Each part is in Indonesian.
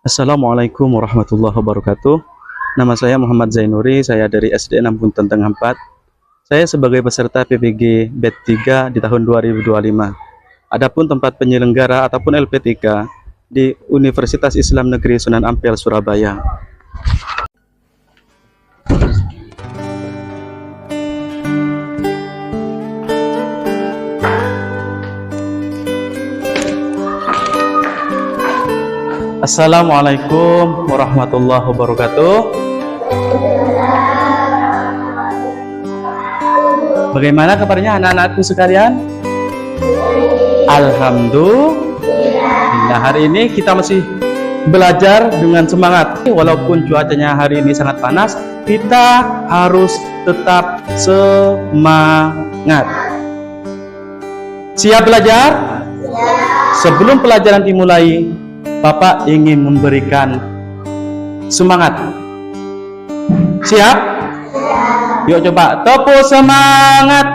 Assalamualaikum warahmatullahi wabarakatuh. Nama saya Muhammad Zainuri, saya dari SD 6 Punten Tengah 4. Saya sebagai peserta PPG BED 3 di tahun 2025. Adapun tempat penyelenggara ataupun LP3 di Universitas Islam Negeri Sunan Ampel, Surabaya. Assalamualaikum warahmatullahi wabarakatuh. Bagaimana kabarnya anak-anakku sekalian? Alhamdulillah, hari ini kita masih belajar dengan semangat. Walaupun cuacanya hari ini sangat panas, kita harus tetap semangat. Siap belajar? Sebelum pelajaran dimulai, Bapak ingin memberikan semangat. Siap? Yuk coba tepuk semangat.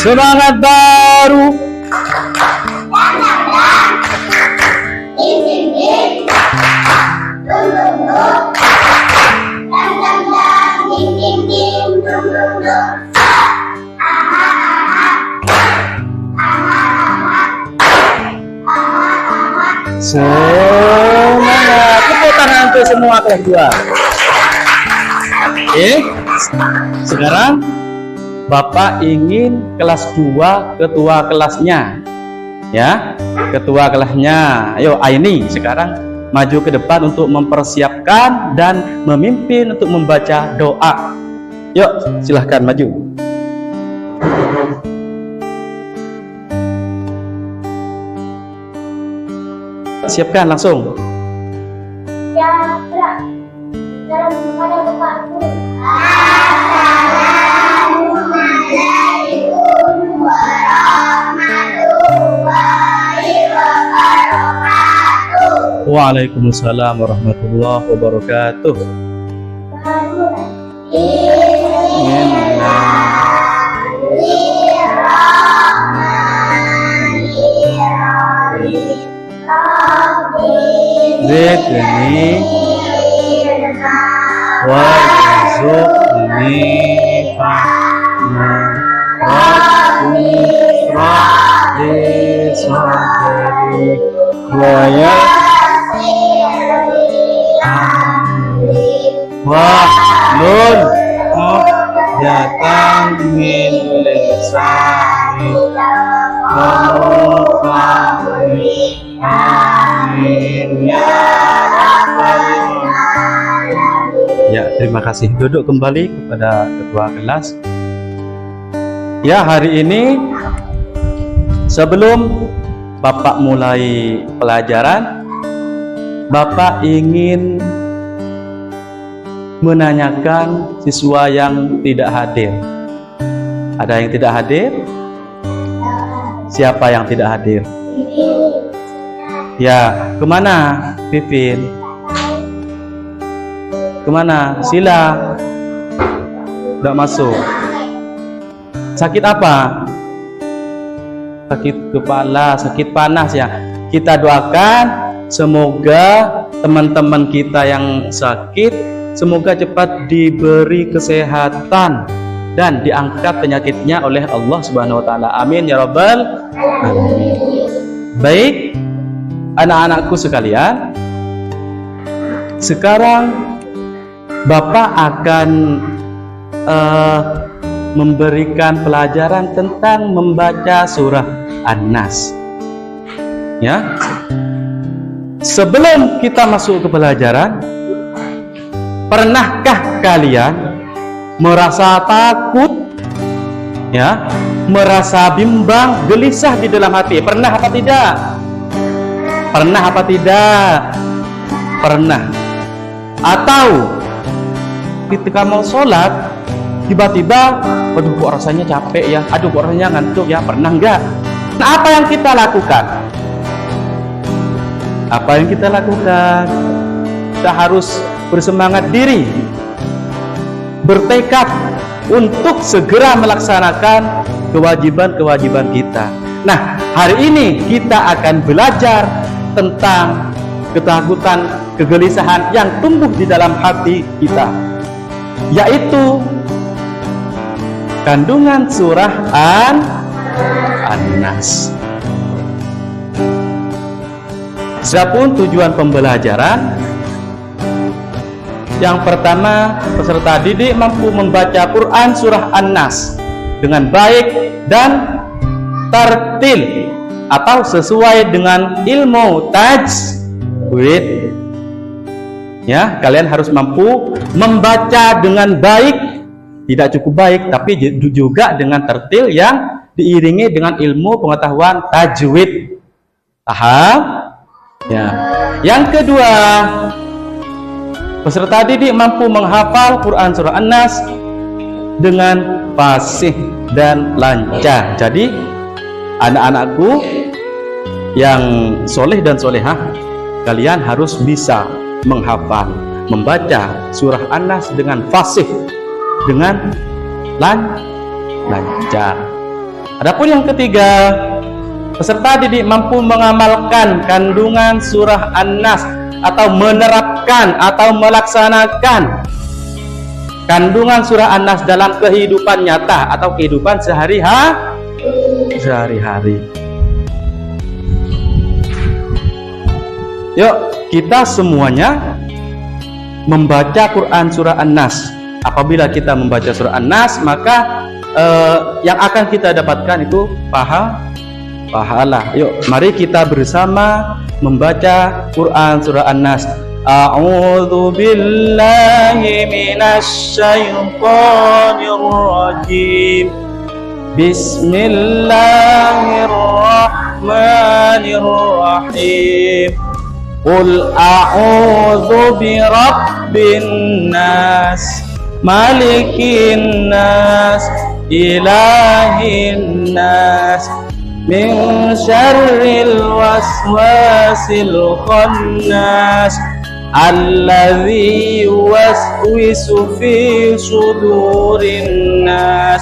Semangat baru. Semangat. Tepuk tangan untuk semua kelas 2. Oke. Sekarang Bapak ingin kelas 2 ketua kelasnya. Ya, ketua kelasnya. Ayo Aini sekarang maju ke depan untuk mempersiapkan dan memimpin untuk membaca doa. Yuk, silahkan maju. Siapkan langsung. Ya, salam kepada Bapakku. Assalamualaikum warahmatullahi wabarakatuh. Waalaikumsalam warahmatullahi wabarakatuh. Zidni warzuqni fahma Rabbi shrahli sadri wa yassirli amri wahlul 'uqdatam min lisani yafqahu qawli. Amin ya rabbal alamin. Ya, terima kasih. Duduk kembali kepada ketua kelas. Ya, hari ini sebelum Bapak mulai pelajaran, Bapak ingin menanyakan siswa yang tidak hadir. Ada yang tidak hadir? Siapa yang tidak hadir? Ya, kemana Pipin? Kemana? Sila. Tidak masuk. Sakit apa? Sakit kepala, sakit panas ya. Kita doakan semoga teman-teman kita yang sakit semoga cepat diberi kesehatan dan diangkat penyakitnya oleh Allah Subhanahu wa taala. Amin ya rabbal alamin. Baik, anak-anakku sekalian, sekarang Bapak akan memberikan pelajaran tentang membaca surah An-Nas. Ya. Sebelum kita masuk ke pelajaran, pernahkah kalian merasa takut? Ya, merasa bimbang, gelisah di dalam hati? Pernah apa tidak? Pernah apa tidak? Pernah. Atau ketika mau sholat tiba-tiba, aduh kok rasanya capek ya, aduh kok rasanya ngantuk ya, pernah enggak? Nah, apa yang kita lakukan? Apa yang kita lakukan? Kita harus bersemangat diri, bertekad untuk segera melaksanakan kewajiban-kewajiban kita. Nah, hari ini kita akan belajar tentang ketakutan, kegelisahan yang tumbuh di dalam hati kita, yaitu kandungan surah An-Nas. Siapapun tujuan pembelajaran, yang pertama, peserta didik mampu membaca Quran surah An-Nas dengan baik dan tartil atau sesuai dengan ilmu tajwid. Ya, kalian harus mampu membaca dengan baik, tidak cukup baik, tapi juga dengan tartil yang diiringi dengan ilmu pengetahuan tajwid. Paham? Ya. Yang kedua, peserta didik mampu menghafal Quran surah An-Nas dengan fasih dan lancar. Jadi anak-anakku yang soleh dan solehah, kalian harus bisa menghafal, membaca surah An-Nas dengan fasih, dengan lancar. Adapun yang ketiga, peserta didik mampu mengamalkan kandungan surah An-Nas atau menerapkan atau melaksanakan kandungan surah An-Nas dalam kehidupan nyata atau kehidupan sehari-hari. Yuk, kita semuanya membaca Quran surah An-Nas. Apabila kita membaca surah An-Nas, maka yang akan kita dapatkan itu pahala. Yuk, mari kita bersama membaca Quran surah An-Nas. A'udzu billahi minasy syaithanir rajim. Bismillahirrahmanirrahim. Qul a'udzu birabbin nas, malikin nas, ilahin nas, min syarril waswasil khannas, alladzi yuwaswisu fi sudurin nas,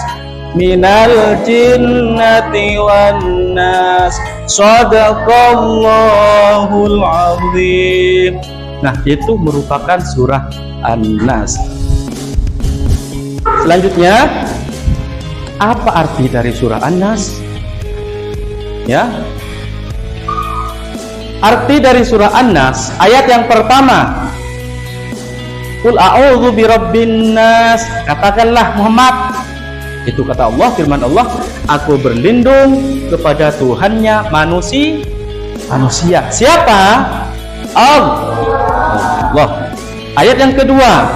minal jinnati wan nas. Shadaqallahul azim. Nah, itu merupakan surah An-Nas. Selanjutnya, apa arti dari surah An-Nas? Ya, arti dari surah An-Nas, ayat yang pertama, Qul a'udzu birabbin nas, katakanlah Muhammad, itu kata Allah, firman Allah, aku berlindung kepada Tuhannya manusia. Siapa? Allah. Ayat yang kedua,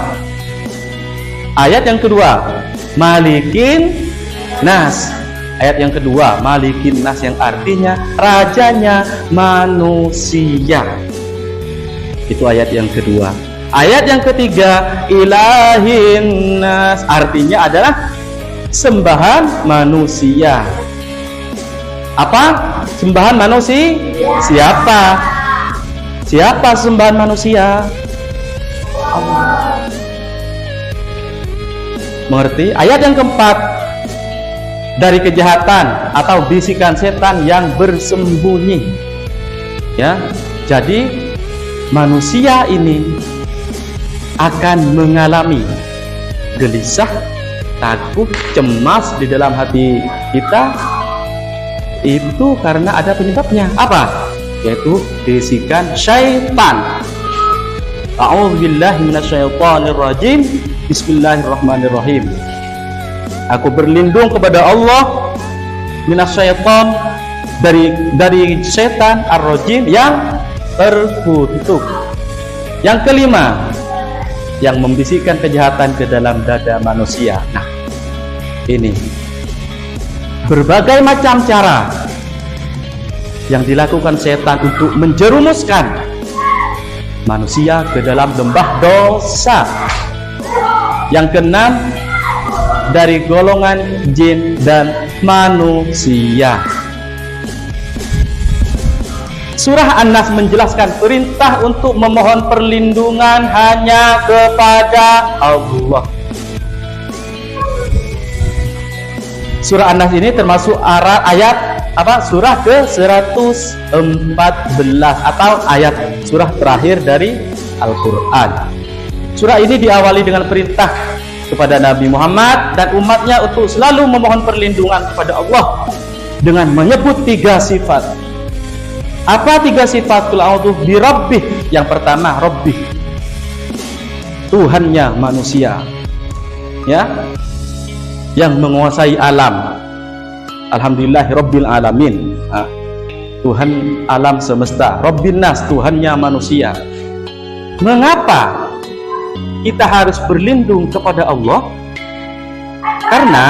Malikin Nas. Ayat yang kedua, Malikin Nas, yang artinya rajanya manusia. Itu ayat yang kedua. Ayat yang ketiga, Ilahin Nas, artinya adalah sembahan manusia. Apa? Sembahan manusia? Siapa sembahan manusia? Allah. Mengerti? Ayat yang keempat, dari kejahatan atau bisikan setan yang bersembunyi. Ya, jadi manusia ini akan mengalami gelisah, takut, cemas di dalam hati kita, itu karena ada penyebabnya. Apa? Yaitu bisikan syaitan. A'udzubillahi minasyaitonir rajim. Bismillahirrahmanirrahim. Aku berlindung kepada Allah minasyaiton, dari setan ar-rajim yang terkutuk. Yang kelima, yang membisikkan kejahatan ke dalam dada manusia. Nah, ini berbagai macam cara yang dilakukan setan untuk menjerumuskan manusia ke dalam lembah dosa. Yang keenam, dari golongan jin dan manusia. Surah An-Nas menjelaskan perintah untuk memohon perlindungan hanya kepada Allah. Surah An-Nas ini termasuk ayat surah ke-114 atau ayat surah terakhir dari Al-Quran. Surah ini diawali dengan perintah kepada Nabi Muhammad dan umatnya untuk selalu memohon perlindungan kepada Allah dengan menyebut 3 sifat. Apa 3 sifat? Qul a'udzu birabbih. Yang pertama, Rabbih, Tuhannya manusia, ya, yang menguasai alam. Alhamdulillahirabbil alamin. Tuhan alam semesta. Rabbin nas, Tuhannya manusia. Mengapa kita harus berlindung kepada Allah? Karena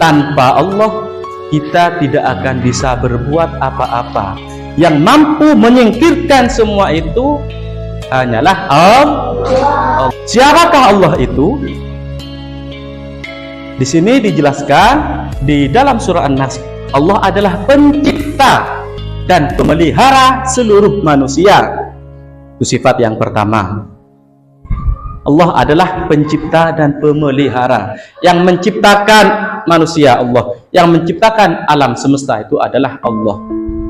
tanpa Allah kita tidak akan bisa berbuat apa-apa. Yang mampu menyingkirkan semua itu hanyalah Allah. Siapakah Allah itu? Di sini dijelaskan di dalam surah An-Nas, Allah adalah pencipta dan pemelihara seluruh manusia. Itu sifat yang pertama. Allah adalah pencipta dan pemelihara. Yang menciptakan manusia Allah, yang menciptakan alam semesta itu adalah Allah.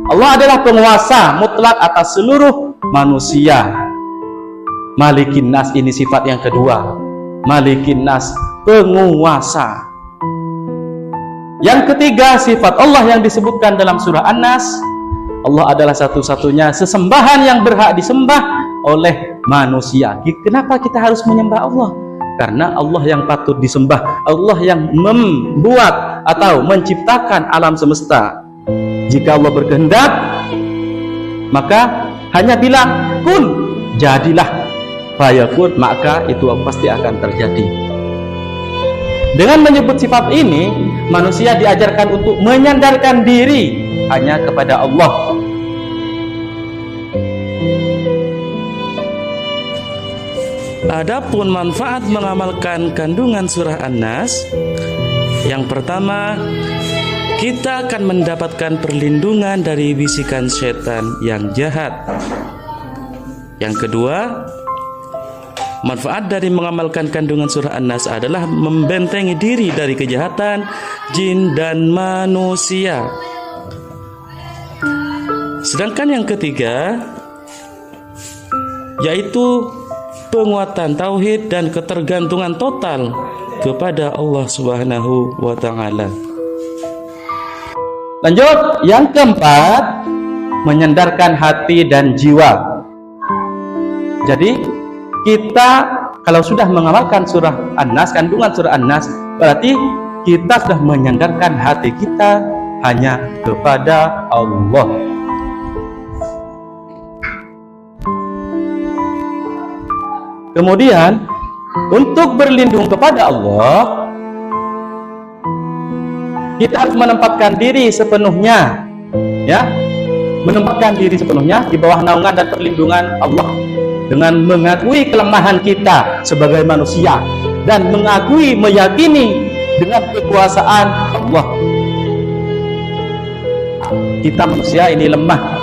Allah adalah penguasa mutlak atas seluruh manusia. Malikin nas, ini sifat yang kedua. Malikin nas, penguasa. Yang ketiga, sifat Allah yang disebutkan dalam surah An-Nas, Allah adalah satu-satunya sesembahan yang berhak disembah oleh manusia. Kenapa kita harus menyembah Allah? Karena Allah yang patut disembah, Allah yang membuat atau menciptakan alam semesta. Jika Allah berkehendak, maka hanya bilang kun, jadilah, fayakun, maka itu pasti akan terjadi. Dengan menyebut sifat ini, manusia diajarkan untuk menyandarkan diri hanya kepada Allah. Adapun manfaat mengamalkan kandungan surah An-Nas, yang pertama, kita akan mendapatkan perlindungan dari bisikan setan yang jahat. Yang kedua, manfaat dari mengamalkan kandungan surah An-Nas adalah membentengi diri dari kejahatan jin dan manusia. Sedangkan yang ketiga, yaitu penguatan tauhid dan ketergantungan total kepada Allah Subhanahu wa Ta'ala. Lanjut, yang keempat, menyandarkan hati dan jiwa. Jadi kita kalau sudah mengamalkan surah An-Nas, kandungan surah An-Nas, berarti kita sudah menyandarkan hati kita hanya kepada Allah. Kemudian untuk berlindung kepada Allah, kita harus menempatkan diri sepenuhnya, ya, menempatkan diri sepenuhnya di bawah naungan dan perlindungan Allah, dengan mengakui kelemahan kita sebagai manusia dan mengakui, meyakini dengan kekuasaan Allah. Kita manusia ini lemah,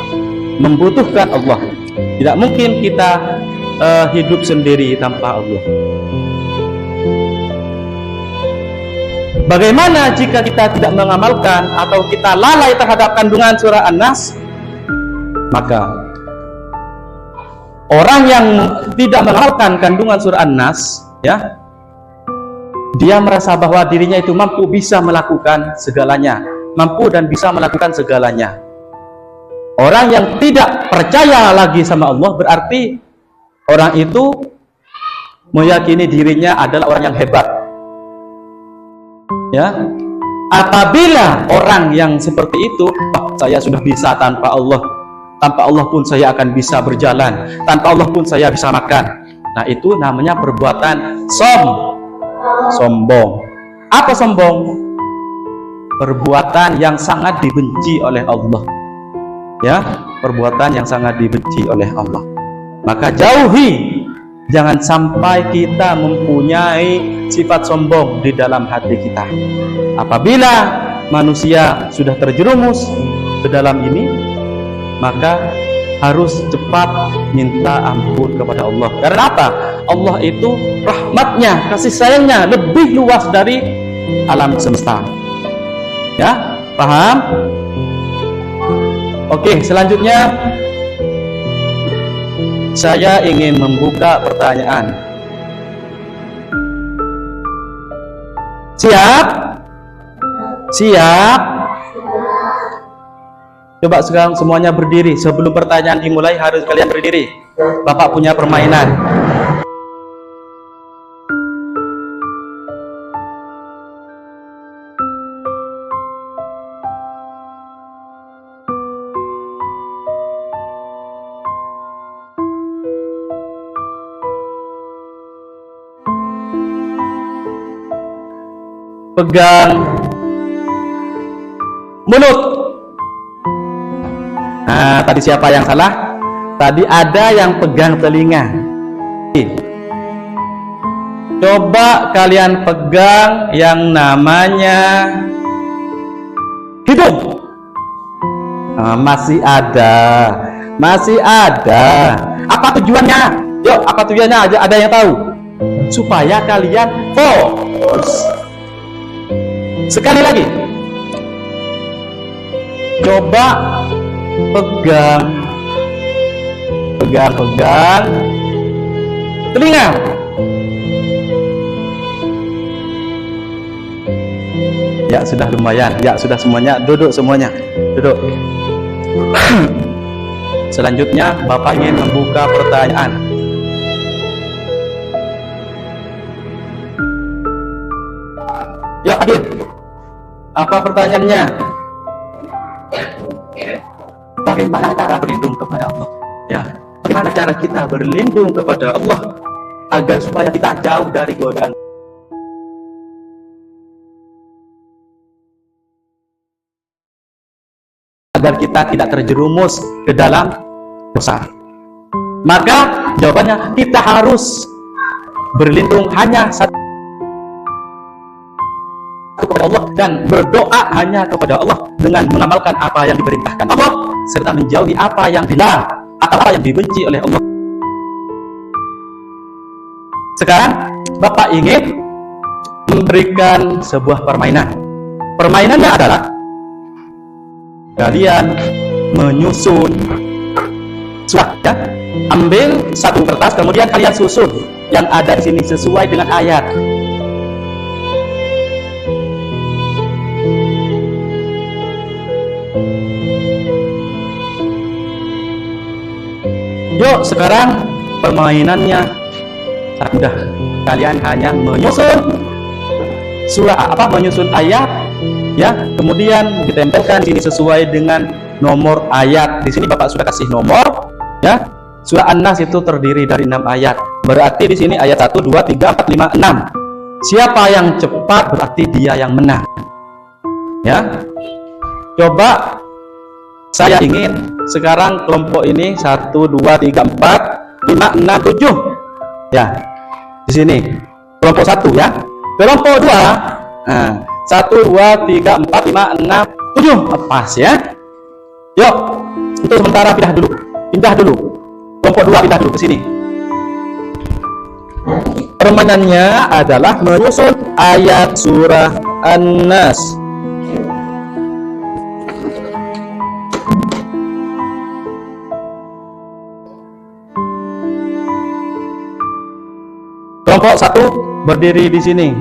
membutuhkan Allah. Tidak mungkin kita hidup sendiri tanpa Allah. Bagaimana jika kita tidak mengamalkan atau kita lalai terhadap kandungan surah An-Nas? Maka orang yang tidak mengamalkan kandungan surah An-Nas, ya, dia merasa bahwa dirinya itu mampu bisa melakukan segalanya, mampu dan bisa melakukan segalanya. Orang yang tidak percaya lagi sama Allah, berarti orang itu meyakini dirinya adalah orang yang hebat. Ya, apabila orang yang seperti itu, saya sudah bisa tanpa Allah pun saya akan bisa berjalan, tanpa Allah pun saya bisa makan. Nah, itu namanya perbuatan sombong. Apa sombong? Perbuatan yang sangat dibenci oleh Allah. Ya, perbuatan yang sangat dibenci oleh Allah. Maka jauhi, jangan sampai kita mempunyai sifat sombong di dalam hati kita. Apabila manusia sudah terjerumus ke dalam ini, maka harus cepat minta ampun kepada Allah. Karena apa? Allah itu rahmatnya, kasih sayangnya lebih luas dari alam semesta. Ya, paham? Oke, selanjutnya saya ingin membuka pertanyaan. Siap? Siap? Coba sekarang semuanya berdiri. Sebelum pertanyaan dimulai harus kalian berdiri. Bapak punya permainan. Pegang mulut. Nah, tadi siapa yang salah? Tadi ada yang pegang telinga. Coba kalian pegang yang namanya hidung. Masih ada. Masih ada. Apa tujuannya? Yuk, apa tujuannya? Ada yang tahu? Supaya kalian fokus. Sekali lagi. Coba pegang telinga. Ya, sudah lumayan. Ya, sudah semuanya. Duduk semuanya. Duduk. Selanjutnya Bapak ingin membuka pertanyaan. Ya, Adit. Apa pertanyaannya? Bagaimana cara berlindung kepada Allah? Ya, bagaimana cara kita berlindung kepada Allah agar supaya kita jauh dari godaan? Agar kita tidak terjerumus ke dalam dosa. Maka jawabannya kita harus berlindung hanya satu kepada Allah dan berdoa hanya kepada Allah dengan mengamalkan apa yang diperintahkan Allah serta menjauhi apa yang dilarang atau apa yang dibenci oleh Allah. Sekarang Bapak ingin memberikan sebuah permainan. Permainannya adalah kalian menyusun surat, ya. Ambil satu kertas, kemudian kalian susun yang ada di sini sesuai dengan ayat. Yuk, sekarang permainannya sangat mudah. Kalian hanya menyusun menyusun ayat, ya. Kemudian ditempelkan di sini sesuai dengan nomor ayat. Di sini Bapak sudah kasih nomor, ya. Surah An-Nas itu terdiri dari 6 ayat. Berarti di sini ayat 1, 2, 3, 4, 5, 6. Siapa yang cepat berarti dia yang menang. Ya. Coba saya ingin sekarang kelompok ini 1, 2, 3, 4, 5, 6, 7. Ya. Di sini kelompok 1, ya. Kelompok 2. Nah, 1, 2, 3, 4, 5, 6, 7. Pas, ya. Yuk, untuk sementara pindah dulu. Kelompok 2 pindah dulu ke sini. Permainannya adalah menyusun ayat surah An-Nas. Kelompok 1 berdiri di sini.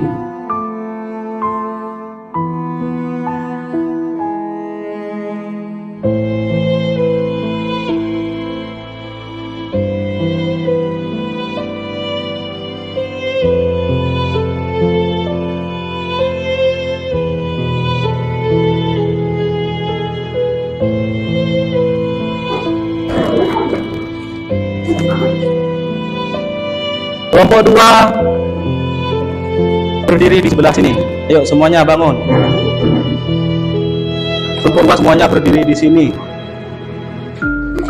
Kelompok 2 berdiri di sebelah sini. Yuk, semuanya bangun. Kelompok 2 semuanya berdiri di sini.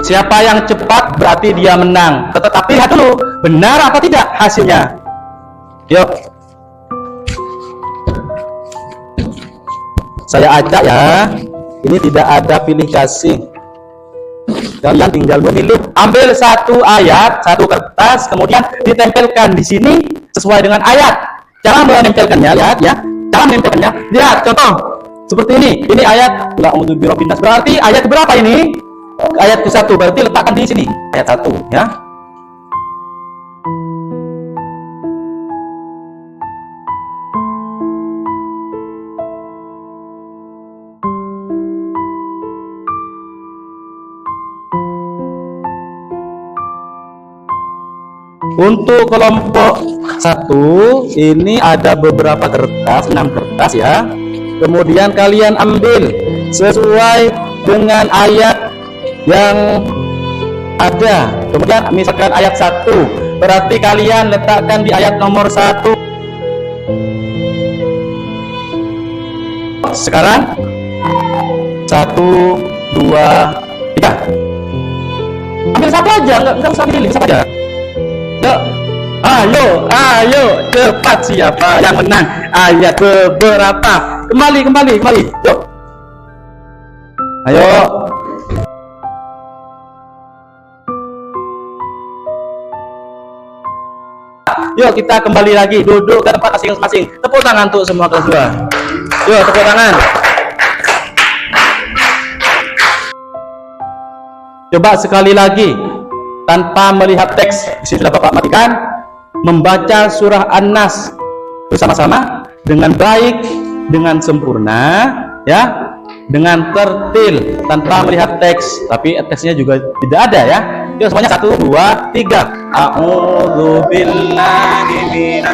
Siapa yang cepat berarti dia menang. Tetapi lihat dulu, benar apa tidak hasilnya. Yuk. Saya ajak, ya. Ini tidak ada pilih kasih. Kalian tinggal memilih, ambil satu ayat, satu kertas, kemudian ditempelkan di sini sesuai dengan ayat. Cara menempelkannya, lihat, ya. Cara menempelkannya, lihat contoh seperti ini. Ini ayat la a'udzu birabbin nas. Berarti ayat berapa ini? Ayat ke-1. Berarti letakkan di sini. Ayat 1 ya. Untuk kelompok 1 ini ada beberapa kertas, 6 kertas ya. Kemudian kalian ambil sesuai dengan ayat yang ada. Kemudian misalkan ayat 1, berarti kalian letakkan di ayat nomor 1. Sekarang 1, 2, 3. Ambil satu aja, enggak usah pilih, satu aja. Ayo, cepat siapa yang menang? Ayat beberapa. Kembali. Yuk. Ayo. Yuk kita kembali lagi, duduk ke tempat masing-masing. Tepuk tangan untuk semua kelas 2. Yuk, tepuk tangan. Coba sekali lagi, tanpa melihat teks. Di sini sudah Bapak matikan. Membaca surah An-Nas bersama-sama dengan baik, dengan sempurna, ya, dengan tertil, tanpa melihat teks. Tapi teksnya juga tidak ada ya. Yuk semuanya 1, 2, 3. A'udzu billahi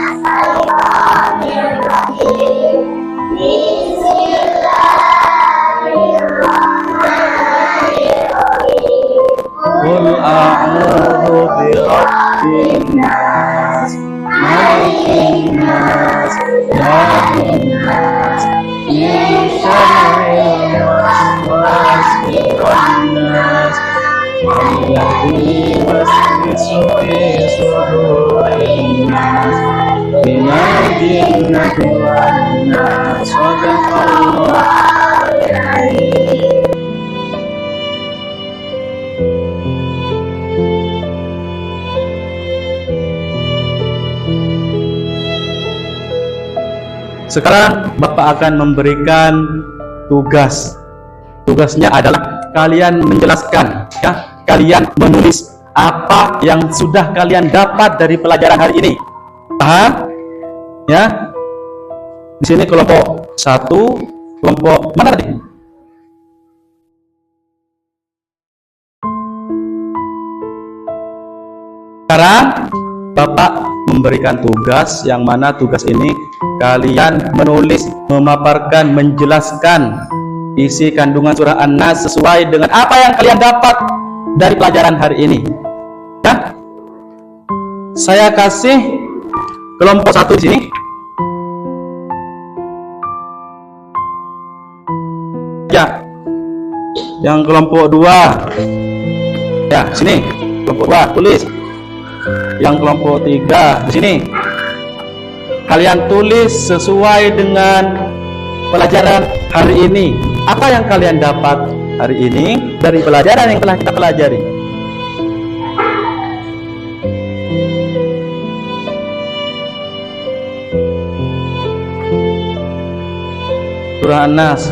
Qul a'udzu birabbin nas, malikin nas, ilahin nas, min syarril waswasil khannas, alladzi yuwaswisu fi sudurin nas, minal jinnati wan nas. Shadaqallahu al-'azim. Sekarang Bapak akan memberikan tugas. Tugasnya adalah kalian menjelaskan, ya, kalian menulis apa yang sudah kalian dapat dari pelajaran hari ini. Paham? Ya. Di sini kelompok 1, kelompok mana tadi? Sekarang Bapak memberikan tugas, yang mana tugas ini kalian menulis, memaparkan, menjelaskan isi kandungan surah An-Nas sesuai dengan apa yang kalian dapat dari pelajaran hari ini. Ya, saya kasih kelompok 1 di sini. Ya, yang kelompok 2. Ya, sini kelompok 2 tulis. Yang kelompok 3 di sini. Kalian tulis sesuai dengan pelajaran hari ini. Apa yang kalian dapat hari ini dari pelajaran yang telah kita pelajari. Surah An-Nas.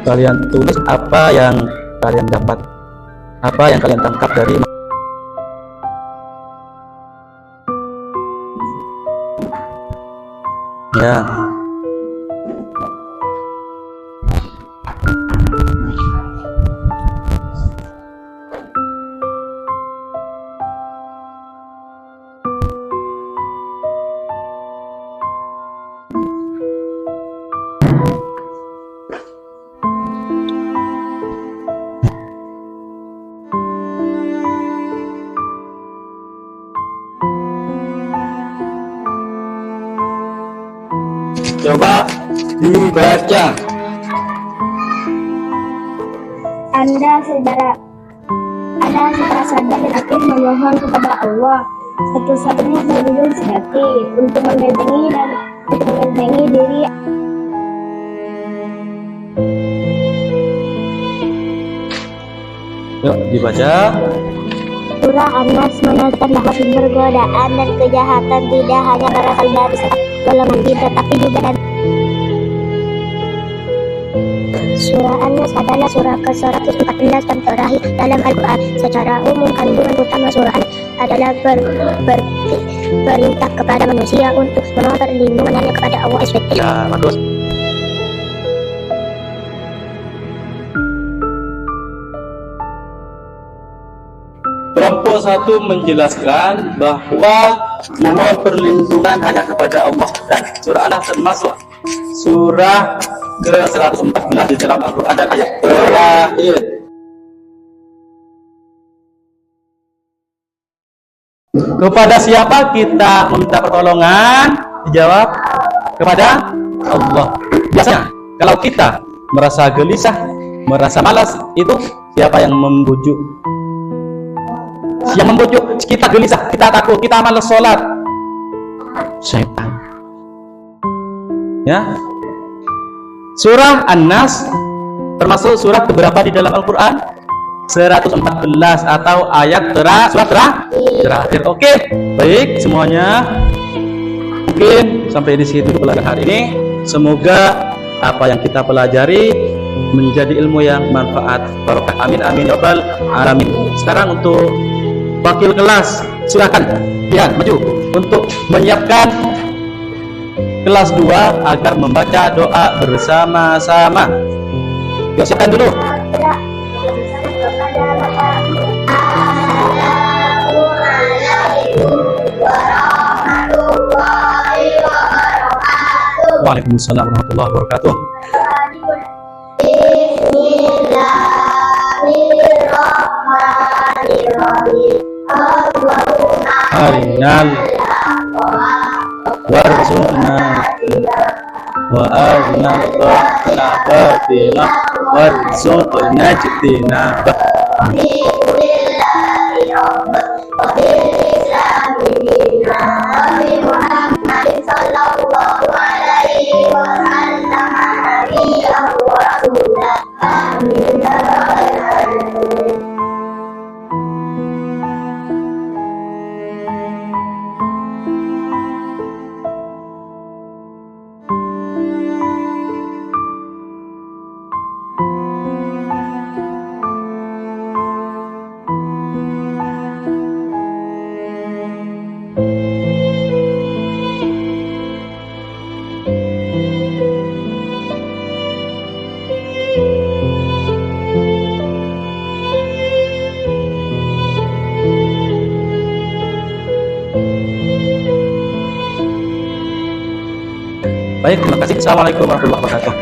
Kalian tulis apa yang kalian dapat, apa yang kalian tangkap dari ya. Coba dibaca. Anda secara sadar dan aktif memohon kepada Allah satu-satunya pelindung sejati untuk membentengi diri. Yuk dibaca. Surah Surah An-Nas menegaskan bahwa sumber godaan dan kejahatan tidak hanya berasal dari satu golongan jin, tetapi juga dari Surah An-Nas adalah surah ke-114 dan terakhir dalam Al-Quran. Secara umum, kandungan utama surah adalah perintah kepada manusia untuk memohon perlindungan hanya kepada Allah SWT. Ya, bagus. Kelompok satu menjelaskan bahwa memohon perlindungan hanya kepada Allah, dan surah An-Nas termasuk surah ke-114 di dalam Al-Quran dan ayat terakhir. Kepada siapa kita meminta pertolongan? Dijawab kepada Allah. Biasanya kalau kita merasa gelisah, merasa malas, itu siapa yang membujuk? Yang membujuk kita gelisah, kita takut, kita malas sholat? Syaitan. Ya. Surah An-Nas termasuk surah keberapa di dalam Al-Quran? 114 atau ayat terakhir. Oke, baik semuanya. Mungkin sampai di situ pelajaran hari ini. Semoga apa yang kita pelajari menjadi ilmu yang manfaat. Barokah. Amin amin ya rabbal alamin. Sekarang untuk wakil kelas, silakan ya maju untuk menyiapkan kelas 2 agar membaca doa bersama-sama. Yuk siapkan dulu. Waalaikumsalam warahmatullahi wabarakatuh. Arinal warzuqna wa arinal batila warzuqna jitina. Baik, terima kasih. Assalamualaikum warahmatullahi wabarakatuh.